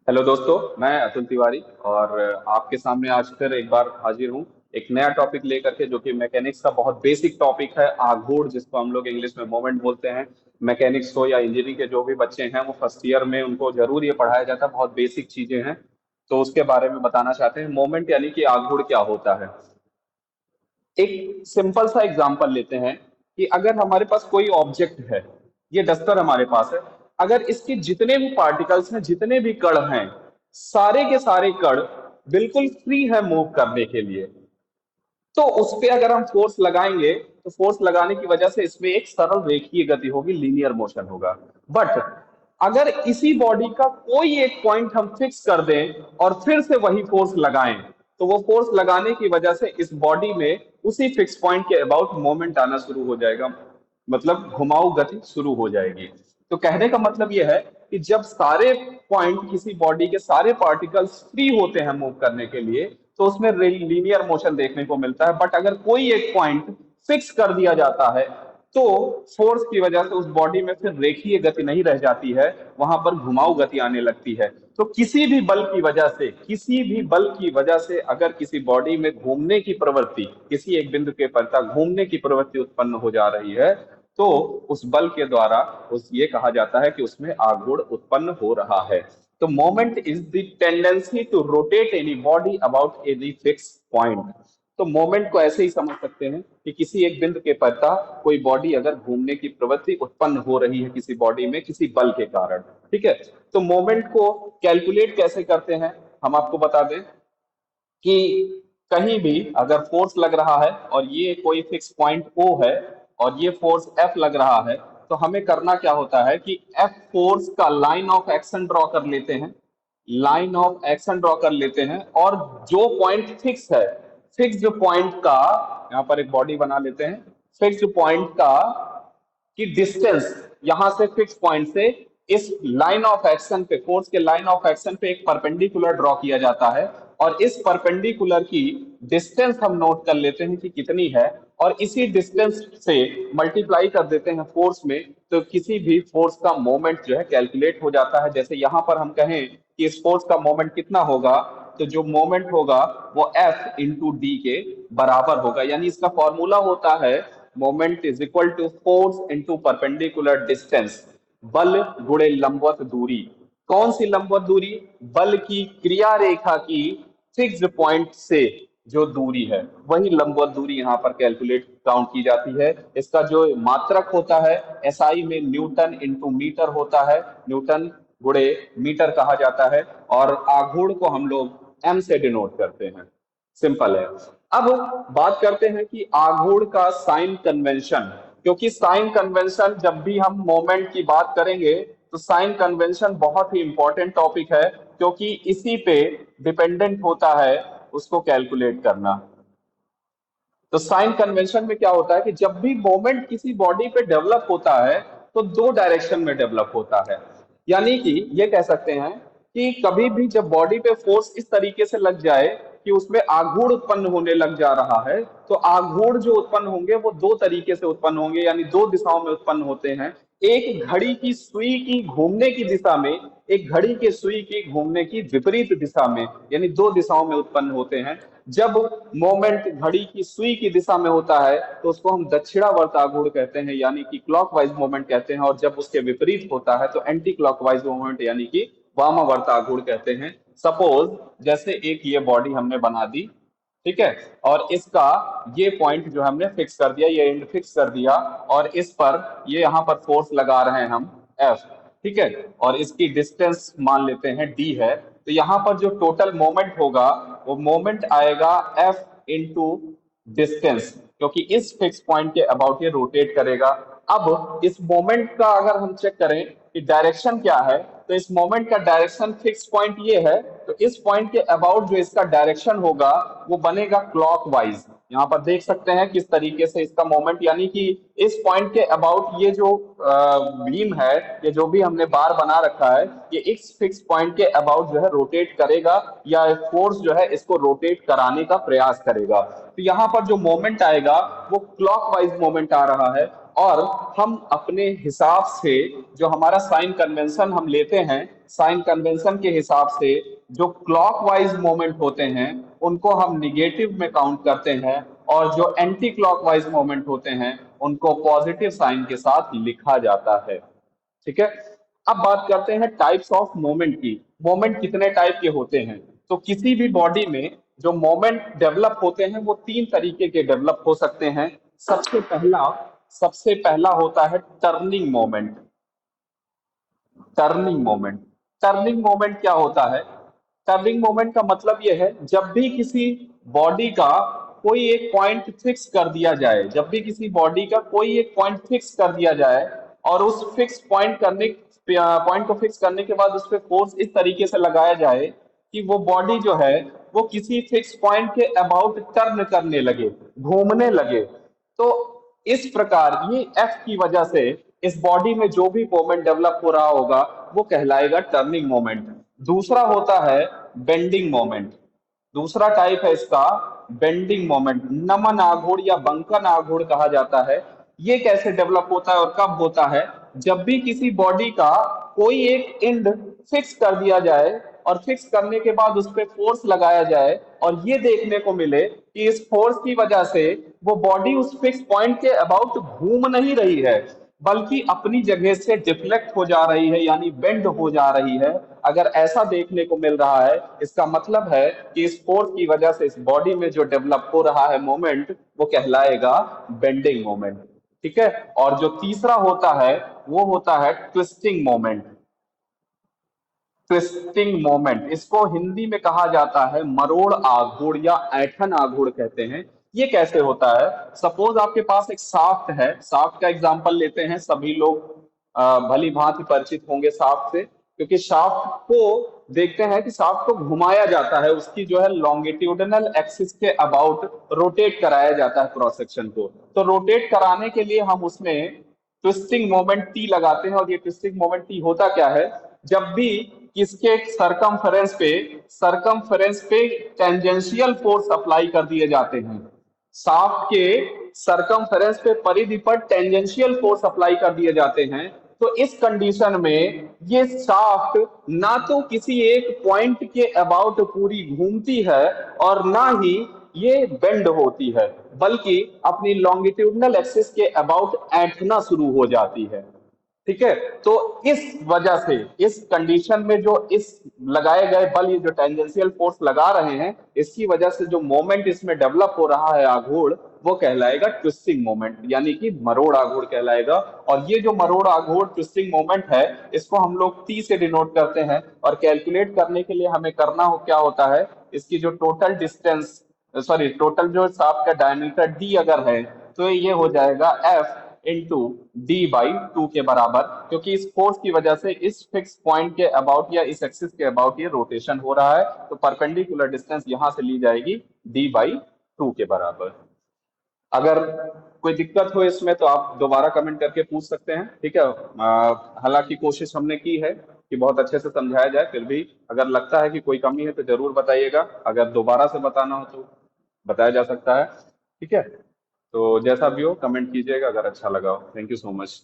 Hello दोस्तों, मैं अतुल तिवारी और आपके सामने आज फिर एक बार हाजिर हूँ एक नया टॉपिक लेकर के, जो कि मैकेनिक्स का बहुत बेसिक टॉपिक है, आघूर्ण, जिसको हम लोग इंग्लिश में मोमेंट बोलते हैं। मैकेनिक्स हो या इंजीनियरिंग के जो भी बच्चे हैं वो फर्स्ट ईयर में उनको जरूर ये पढ़ाया जाता है, बहुत बेसिक चीजें हैं। तो उसके बारे में बताना चाहते हैं, मोमेंट यानी कि आघूर्ण क्या होता है। एक सिंपल सा एग्जांपल लेते हैं कि अगर हमारे पास कोई ऑब्जेक्ट है, ये डस्टर हमारे पास है। अगर इसके जितने भी पार्टिकल्स हैं, जितने भी कण हैं, सारे के सारे कण बिल्कुल फ्री है मूव करने के लिए, तो उस पे अगर हम फोर्स लगाएंगे तो फोर्स लगाने की वजह से इसमें एक सरल रेखीय गति होगी, लीनियर मोशन होगा। बट अगर इसी बॉडी का कोई एक पॉइंट हम फिक्स कर दें और फिर से वही फोर्स लगाएं, तो वो फोर्स लगाने की वजह से इस बॉडी में उसी फिक्स पॉइंट के अबाउट मोमेंट आना शुरू हो जाएगा, मतलब घुमाऊ गति शुरू हो जाएगी। तो कहने का मतलब यह है कि जब सारे पॉइंट किसी बॉडी के सारे पार्टिकल्स फ्री होते हैं मूव करने के लिए, तो उसमें लीनियर मोशन देखने को मिलता है। बट अगर कोई एक पॉइंट फिक्स कर दिया जाता है, तो फोर्स की वजह से उस बॉडी में फिर रेखीय गति नहीं रह जाती है, वहां पर घुमाऊ गति आने लगती है। तो किसी भी बल की वजह से अगर किसी बॉडी में घूमने की प्रवृत्ति, किसी एक बिंदु के प्रति घूमने की प्रवृत्ति उत्पन्न हो जा रही है, तो उस बल के द्वारा उस ये कहा जाता है कि उसमें आघूर्ण उत्पन्न हो रहा है। तो moment is the tendency to rotate any body about any fix point. तो मोमेंट को ऐसे ही समझ सकते हैं कि किसी एक बिंदु के पड़ता कोई बॉडी अगर घूमने की प्रवृत्ति उत्पन्न हो रही है किसी बॉडी में किसी बल के कारण। ठीक है। तो मोमेंट को कैलकुलेट कैसे करते हैं, हम आपको बता दें कि कहीं भी अगर फोर्स लग रहा है और ये कोई फिक्स पॉइंट O है और ये फोर्स F लग रहा है, तो हमें करना क्या होता है कि F फोर्स का लाइन ऑफ एक्शन ड्रॉ कर लेते हैं, लाइन ऑफ एक्शन ड्रॉ कर लेते हैं, और जो पॉइंट फिक्स है, फिक्स्ड पॉइंट का, यहां पर एक बॉडी बना लेते हैं, फिक्स्ड पॉइंट का कि डिस्टेंस यहां से फिक्स पॉइंट से इस लाइन ऑफ एक्शन पे, फोर्स के लाइन ऑफ एक्शन पे एक परपेंडिकुलर ड्रॉ किया जाता है, और इस परपेंडिकुलर की डिस्टेंस हम नोट कर लेते हैं कि कितनी है, और इसी डिस्टेंस से मल्टीप्लाई कर देते हैं फोर्स में, तो किसी भी फोर्स का मोमेंट जो है कैलकुलेट हो जाता है। जैसे यहां पर हम कहें कि इस फोर्स का मोमेंट कितना होगा, तो जो मोमेंट होगा वो F इंटू डी के बराबर होगा। यानी इसका फॉर्मूला होता है moment is equal to force into perpendicular distance, बल गुणे लंबवत दूरी। कौन सी लंबवत दूरी? बल की क्रिया रेखा की फिक्स्ड पॉइंट से जो दूरी है, वही लंबवत दूरी यहाँ पर कैलकुलेट काउंट की जाती है। इसका जो मात्रक होता है एसआई में न्यूटन इंटू मीटर होता है, न्यूटन गुणे मीटर कहा जाता है, और आघूर्ण को हम लोग एम से डिनोट करते हैं। सिंपल है। अब बात करते हैं कि आघूर्ण का साइन कन्वेंशन, क्योंकि साइन कन्वेंशन जब भी हम मोमेंट की बात करेंगे तो साइन कन्वेंशन बहुत ही इंपॉर्टेंट टॉपिक है, क्योंकि इसी पे डिपेंडेंट होता है उसको कैलकुलेट करना। तो साइन कन्वेंशन में क्या होता है कि जब भी मोमेंट किसी बॉडी पे डेवलप होता है तो दो डायरेक्शन में डेवलप होता है। यानी कि ये कह सकते हैं कि कभी भी जब बॉडी पे फोर्स इस तरीके से लग जाए कि उसमें आघूर्ण उत्पन्न होने लग जा रहा है, तो आघूर्ण जो उत्पन्न होंगे वो दो तरीके से उत्पन्न होंगे, यानी दो दिशाओं में उत्पन्न होते हैं। एक घड़ी की सुई की घूमने की दिशा में, एक घड़ी के सुई की घूमने की विपरीत दिशा में, यानी दो दिशाओं में उत्पन्न होते हैं। जब मोमेंट घड़ी की सुई की दिशा में होता है तो उसको हम दक्षिणावर्त आघूर्ण कहते हैं, यानी कि क्लॉकवाइज मोमेंट कहते हैं, और जब उसके विपरीत होता है तो एंटी क्लॉकवाइज मोमेंट यानी कि वामावर्त आघूर्ण कहते हैं। सपोज जैसे एक ये बॉडी हमने बना दी, ठीक है, और इसका ये पॉइंट जो हमने फिक्स कर दिया, ये एंड फिक्स कर दिया, और इस पर ये यहां पर फोर्स लगा रहे हैं हम F, ठीक है, और इसकी डिस्टेंस मान लेते हैं D है। तो यहां पर जो टोटल मोमेंट होगा वो मोमेंट आएगा F इंटू डिस्टेंस, क्योंकि इस फिक्स पॉइंट के अबाउट ये रोटेट करेगा। अब इस मोमेंट का अगर हम चेक करें कि डायरेक्शन क्या है, तो इस मोमेंट का डायरेक्शन फिक्स पॉइंट ये है, तो इस पॉइंट के अबाउट जो इसका डायरेक्शन होगा वो बनेगा क्लॉकवाइज। यहाँ पर देख सकते हैं किस तरीके से इसका मोमेंट, यानी कि इस पॉइंट के अबाउट ये जो बीम है, ये जो भी हमने बार बना रखा है, ये इस फिक्स पॉइंट के अबाउट जो है रोटेट करेगा, या फोर्स जो है इसको रोटेट कराने का प्रयास करेगा। तो यहाँ पर जो मोमेंट आएगा वो क्लॉकवाइज मोमेंट आ रहा है। और हम अपने हिसाब से जो हमारा साइन कन्वेंशन हम लेते हैं, साइन कन्वेंशन के हिसाब से जो क्लॉकवाइज मोमेंट होते हैं उनको हम निगेटिव में काउंट करते हैं, और जो एंटी क्लॉकवाइज मोमेंट होते हैं उनको पॉजिटिव साइन के साथ लिखा जाता है। ठीक है। अब बात करते हैं टाइप्स ऑफ मोमेंट की। मोमेंट कितने टाइप के होते हैं? तो किसी भी बॉडी में जो मोमेंट डेवलप होते हैं वो तीन तरीके के डेवलप हो सकते हैं। सबसे पहला होता है turning moment. Turning moment. Turning moment क्या होता है? टर्निंग मोमेंट का मतलब यह है जब भी किसी बॉडी का कोई एक पॉइंट फिक्स कर दिया जाए, जब भी किसी बॉडी का कोई एक पॉइंट फिक्स कर दिया जाए और उस फिक्स पॉइंट को फिक्स करने के बाद उस पर फोर्स इस तरीके से लगाया जाए कि वो बॉडी जो है वो किसी फिक्स पॉइंट के अबाउट टर्न करने लगे, घूमने लगे। तो इस प्रकार ये एफ की वजह से इस बॉडी में जो भी मोमेंट डेवलप हो रहा होगा वो कहलाएगा टर्निंग मोमेंट। दूसरा होता है बेंडिंग मोमेंट। दूसरा टाइप है इसका बेंडिंग मोमेंट, नमन आघूर्ण या बंकन आघूर्ण कहा जाता है। ये कैसे डेवलप होता है और कब होता है? जब भी किसी बॉडी का कोई एक एंड फिक्स कर दिया जाए और फिक्स करने के बाद उस पर फोर्स लगाया जाए और ये देखने को मिले कि इस फोर्स की वजह से वो बॉडी उस फिक्स पॉइंट के अबाउट घूम नहीं रही है बल्कि अपनी जगह से डिफ्लेक्ट हो जा रही है, यानी बेंड हो जा रही है। अगर ऐसा देखने को मिल रहा है इसका मतलब है कि इस फोर्स की वजह से इस बॉडी में जो डेवलप हो रहा है मोमेंट वो कहलाएगा बेंडिंग मोमेंट। ठीक है। और जो तीसरा होता है वो होता है ट्विस्टिंग मोमेंट। ट्विस्टिंग मोमेंट, इसको हिंदी में कहा जाता है मरोड़ आघूर्ण या ऐंठन आघूर्ण कहते हैं। ये कैसे होता है? सपोज आपके पास एक शाफ्ट है, शाफ्ट का एग्जांपल लेते हैं। सभी लोग भली भांति परिचित होंगे शाफ्ट से, क्योंकि शाफ्ट को देखते हैं कि शाफ्ट को घुमाया जाता है, उसकी जो है लॉन्गिट्यूडनल एक्सिस के अबाउट रोटेट कराया जाता है क्रॉस सेक्शन को। तो रोटेट कराने के लिए हम उसमें ट्विस्टिंग मोमेंट टी लगाते हैं। और ये ट्विस्टिंग मोमेंट टी होता क्या है? जब भी किसके सरकमफेरेंस पे टेंजेंशियल फोर्स अप्लाई कर दिए जाते हैं, शाफ्ट के सरकमफेरेंस पे परिधि पर टेंजेंशियल फोर्स अप्लाई कर दिए जाते हैं, तो इस कंडीशन में ये शाफ्ट ना तो किसी एक पॉइंट के अबाउट पूरी घूमती है और ना ही ये बेंड होती है, बल्कि अपनी लॉन्गिट्यूडनल एक्सिस के अबाउट ऐंठना शुरू हो जाती है। ठीक है। तो इस वजह से इस कंडीशन में जो इस लगाए गए बल, ये जो टेंजेंशियल फोर्स लगा रहे हैं, इसकी वजह से जो मोमेंट इसमें डेवलप हो रहा है आघूर्ण, वो कहलाएगा ट्विस्टिंग मोमेंट, यानी कि मरोड़ आघूर्ण कहलाएगा। और ये जो मरोड़ आघूर्ण ट्विस्टिंग मोमेंट है इसको हम लोग टी से डिनोट करते हैं। और कैलकुलेट करने के लिए हमें करना हो क्या होता है, इसकी जो टोटल डिस्टेंस, सॉरी टोटल जो शाफ्ट का डायमीटर डी अगर है तो ये हो जाएगा F into D by two के बराबर, क्योंकि इस फोर्स की वजह से इस फिक्स पॉइंट के अबाउट या इस एक्सिस के अबाउट ये रोटेशन हो रहा है। तो परपेंडिकुलर डिस्टेंस यहां से ली जाएगी डी बाई टू के बराबर। अगर कोई दिक्कत हो इसमें तो आप दोबारा कमेंट करके पूछ सकते हैं। ठीक है। हालांकि कोशिश हमने की है कि बहुत अच्छे से समझाया जाए, फिर भी अगर लगता है कि कोई कमी है तो जरूर बताइएगा। अगर दोबारा से बताना हो तो बताया जा सकता है। ठीक है। तो जैसा भी हो कमेंट कीजिएगा अगर अच्छा लगा हो। Thank you so much.